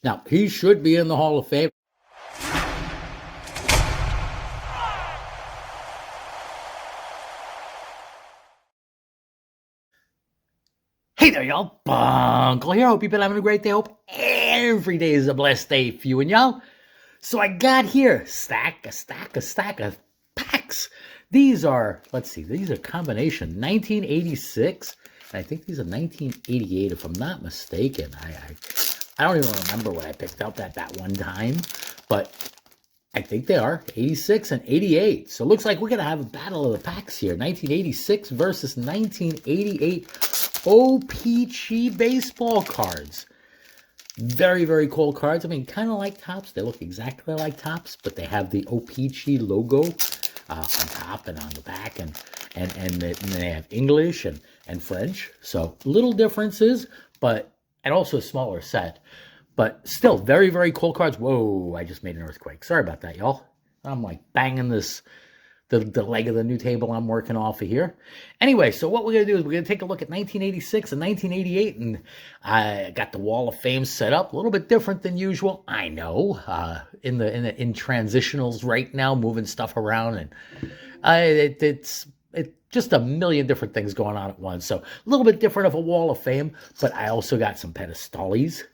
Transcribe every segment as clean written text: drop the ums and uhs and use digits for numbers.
Now, he should be in the Hall of Fame. Hey there, y'all. Uncle here. Hope you've been having a great day. Hope every day is a blessed day for you and y'all. So I got here a stack of packs. These are, let's see, these are combination 1986. And I think these are 1988, if I'm not mistaken. I don't even remember what I picked up at that one time, but I think they are 86 and 88. So it looks like we're going to have a battle of the packs here. 1986 versus 1988 OPC baseball cards. Very, very cool cards. I mean, kind of like Topps. They look exactly like Topps, but they have the OPC logo on top and on the back, and they have English and French. So little differences, and also a smaller set. But still, very, very cool cards. Whoa, I just made an earthquake. Sorry about that, y'all. I'm like banging the leg of the new table I'm working off of here. Anyway, so what we're going to do is we're going to take a look at 1986 and 1988, and I got the Wall of Fame set up. A little bit different than usual, I know, in transitionals right now, moving stuff around, and it's just a million different things going on at once. So a little bit different of a Wall of Fame, but I also got some pedestals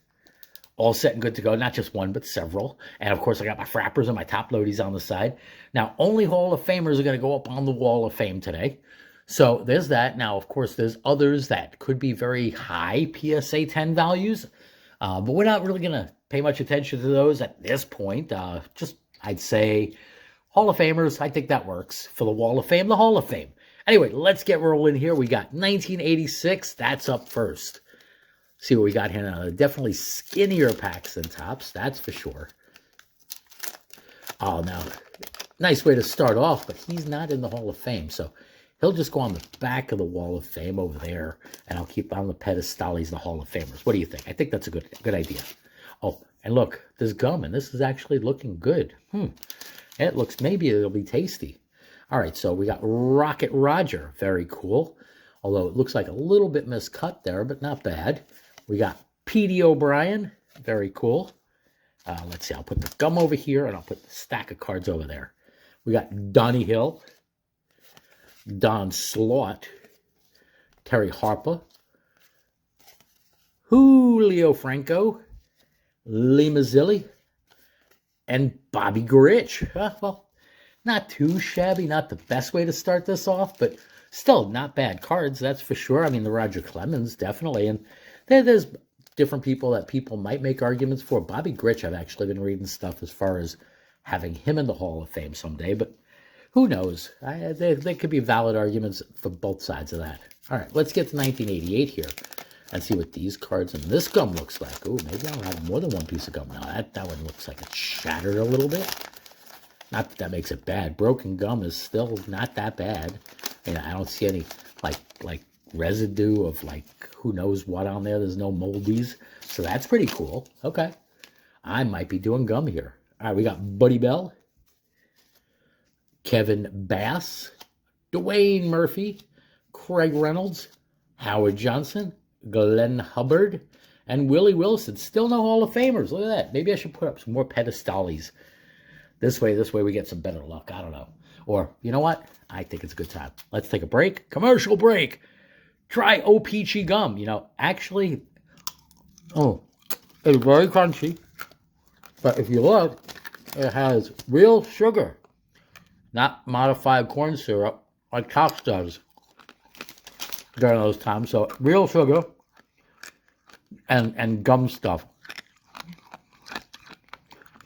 all set and good to go. Not just one, but several. And, of course, I got my frappers and my top loadies on the side. Now, only Hall of Famers are going to go up on the Wall of Fame today. So there's that. Now, of course, there's others that could be very high PSA 10 values. But we're not really going to pay much attention to those at this point. Just, I'd say, Hall of Famers, I think that works. For the Wall of Fame, the Hall of Fame. Anyway, let's get rolling here. We got 1986. That's up first. See what we got here now. Definitely skinnier packs than Topps, that's for sure. Oh, now, nice way to start off, but he's not in the Hall of Fame, so he'll just go on the back of the Wall of Fame over there, and I'll keep on the pedestals the Hall of Famers. What do you think? I think that's a good idea. Oh, and look, there's gum, and this is actually looking good. It looks, maybe it'll be tasty. All right, so we got Rocket Roger, very cool. Although it looks like a little bit miscut there, but not bad. We got Petey O'Brien, very cool. Let's see, I'll put the gum over here, and I'll put the stack of cards over there. We got Donnie Hill, Don Slaught, Terry Harper, Julio Franco, Lee Mazzilli, and Bobby Grich. Well, not too shabby, not the best way to start this off, but still not bad cards, that's for sure. I mean, the Roger Clemens, definitely. And there's different people that people might make arguments for. Bobby Grich, I've actually been reading stuff as far as having him in the Hall of Fame someday, but who knows? There could be valid arguments for both sides of that. All right, let's get to 1988 here and see what these cards and this gum looks like. Oh, maybe I'll have more than one piece of gum now. That one looks like it's shattered a little bit. Not that that makes it bad. Broken gum is still not that bad. And I don't see any like residue of like who knows what on there. There's no moldies. So that's pretty cool. Okay. I might be doing gum here. All right, we got Buddy Bell, Kevin Bass, Dwayne Murphy, Craig Reynolds, Howard Johnson, Glenn Hubbard, and Willie Wilson. Still no Hall of Famers. Look at that. Maybe I should put up some more pedestals. This way we get some better luck. I don't know. Or, you know what? I think it's a good time. Let's take a break. Commercial break. Try OPC gum. You know, actually, it's very crunchy. But if you look, it has real sugar. Not modified corn syrup like Topps does during those times. So, real sugar and gum stuff.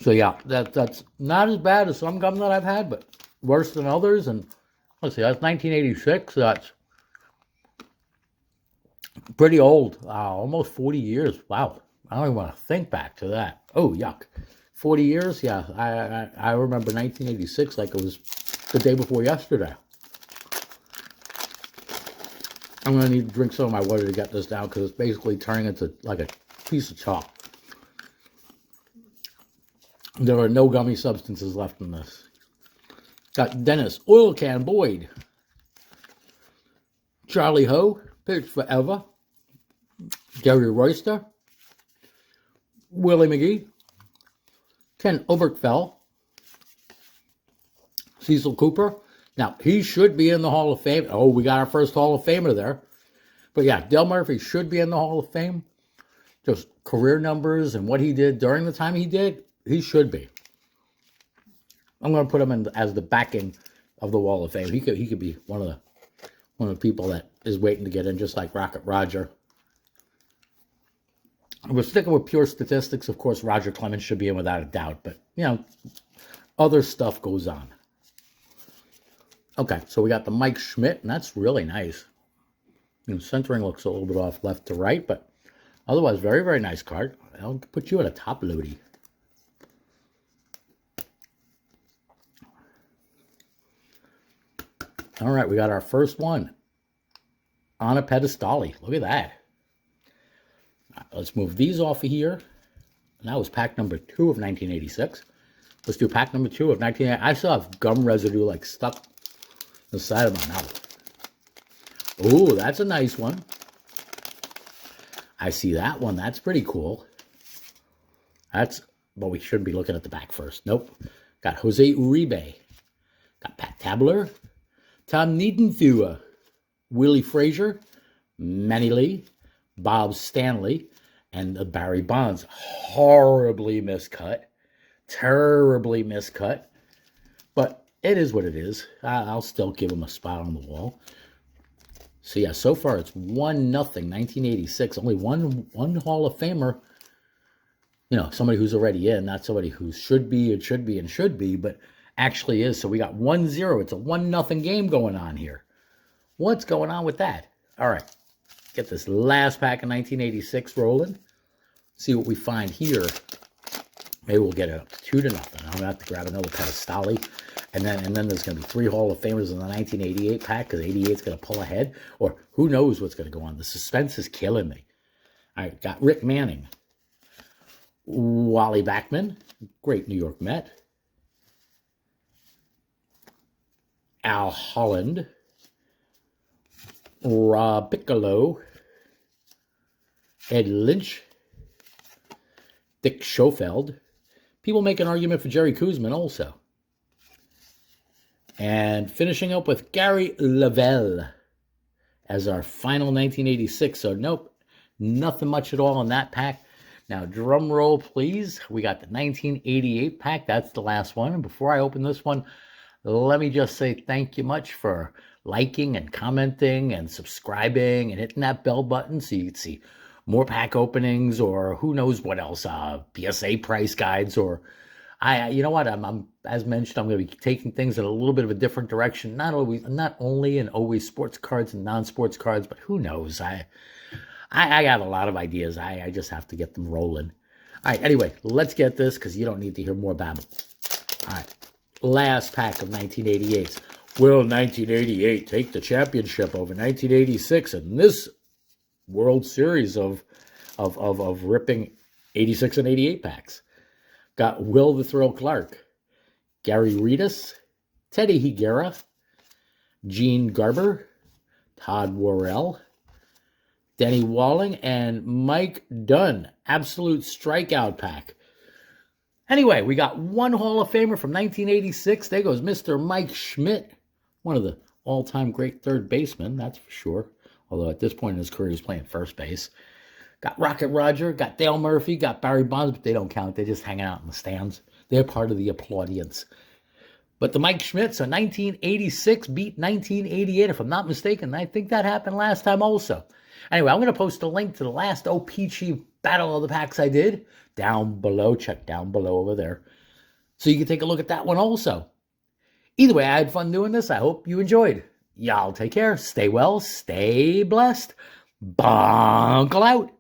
So yeah, that's not as bad as some gum that I've had, but worse than others. And let's see, that's 1986. That's pretty old. Almost 40 years. Wow. I don't even want to think back to that. Oh, yuck. 40 years? Yeah, I remember 1986 like it was the day before yesterday. I'm going to need to drink some of my water to get this down because it's basically turning into like a piece of chalk. There are no gummy substances left in this. Got Dennis Oil Can Boyd. Charlie Ho, Pitch Forever. Gary Royster. Willie McGee, Ken Oberkfell, Cecil Cooper. Now, he should be in the Hall of Fame. Oh, we got our first Hall of Famer there. But yeah, Dale Murphy should be in the Hall of Fame. Just career numbers and what he did during the time he did, he should be. I'm going to put him in as the backing of the Wall of Fame. He could be one of the people that is waiting to get in, just like Rocket Roger. We're sticking with pure statistics. Of course, Roger Clemens should be in without a doubt. But, you know, other stuff goes on. Okay, so we got the Mike Schmidt, and that's really nice. You know, centering looks a little bit off left to right, but otherwise, very, very nice card. I'll put you at a top loadie. All right, we got our first one on a pedestal. Look at that. Right, let's move these off of here. And that was pack number 2 of 1986. Let's do pack number 2 of 1980. I still have gum residue like stuck on the side of my mouth. Ooh, that's a nice one. I see that one. That's pretty cool. But we should be looking at the back first. Nope. Got Jose Uribe. Got Pat Tabler. Tom Niedenfuhr. Willie Frazier. Manny Lee. Bob Stanley. And Barry Bonds. Horribly miscut. Terribly miscut. But it is what it is. I'll still give him a spot on the wall. So yeah, so far it's 1-0, 1986. Only one Hall of Famer. You know, somebody who's already in, not somebody who should be, but actually is. So we got 1-0. It's a 1-0 game going on here. What's going on with that? All right, get this last pack of 1986 rolling. See what we find here. Maybe we'll get it up to 2-0. I'm gonna have to grab another pedestal. And then there's going to be 3 Hall of Famers in the 1988 pack because 88 is going to pull ahead. Or who knows what's going to go on. The suspense is killing me. I got Rick Manning. Wally Backman. Great New York Met. Al Holland. Rob Piccolo. Ed Lynch. Dick Schofeld. People make an argument for Jerry Koosman also. And finishing up with Gary Lavelle as our final 1986. So, nope, nothing much at all in that pack. Now, drum roll, please. We got the 1988 pack. That's the last one. And before I open this one, let me just say thank you much for liking and commenting and subscribing and hitting that bell button so you can see more pack openings or who knows what else, PSA price guides or... you know what? I'm as mentioned, I'm going to be taking things in a little bit of a different direction. Not only in always sports cards and non-sports cards, but who knows? I got a lot of ideas. I just have to get them rolling. All right. Anyway, let's get this because you don't need to hear more babble. All right. Last pack of 1988s. Will 1988 take the championship over 1986 in this World Series of ripping 86 and 88 packs? Got Will the Thrill Clark, Gary Reedus, Teddy Higuera, Gene Garber, Todd Worrell, Denny Walling, and Mike Dunn. Absolute strikeout pack. Anyway, we got one Hall of Famer from 1986. There goes Mr. Mike Schmidt, one of the all-time great third basemen, that's for sure. Although at this point in his career, he's playing first base. Got Rocket Roger, got Dale Murphy, got Barry Bonds, but they don't count. They're just hanging out in the stands. They're part of the applaudience. But the Mike Schmidts, so 1986 beat 1988, if I'm not mistaken. I think that happened last time also. Anyway, I'm going to post a link to the last OPC Battle of the Packs I did down below. Check down below over there. So you can take a look at that one also. Either way, I had fun doing this. I hope you enjoyed. Y'all take care. Stay well. Stay blessed. Bunkle out.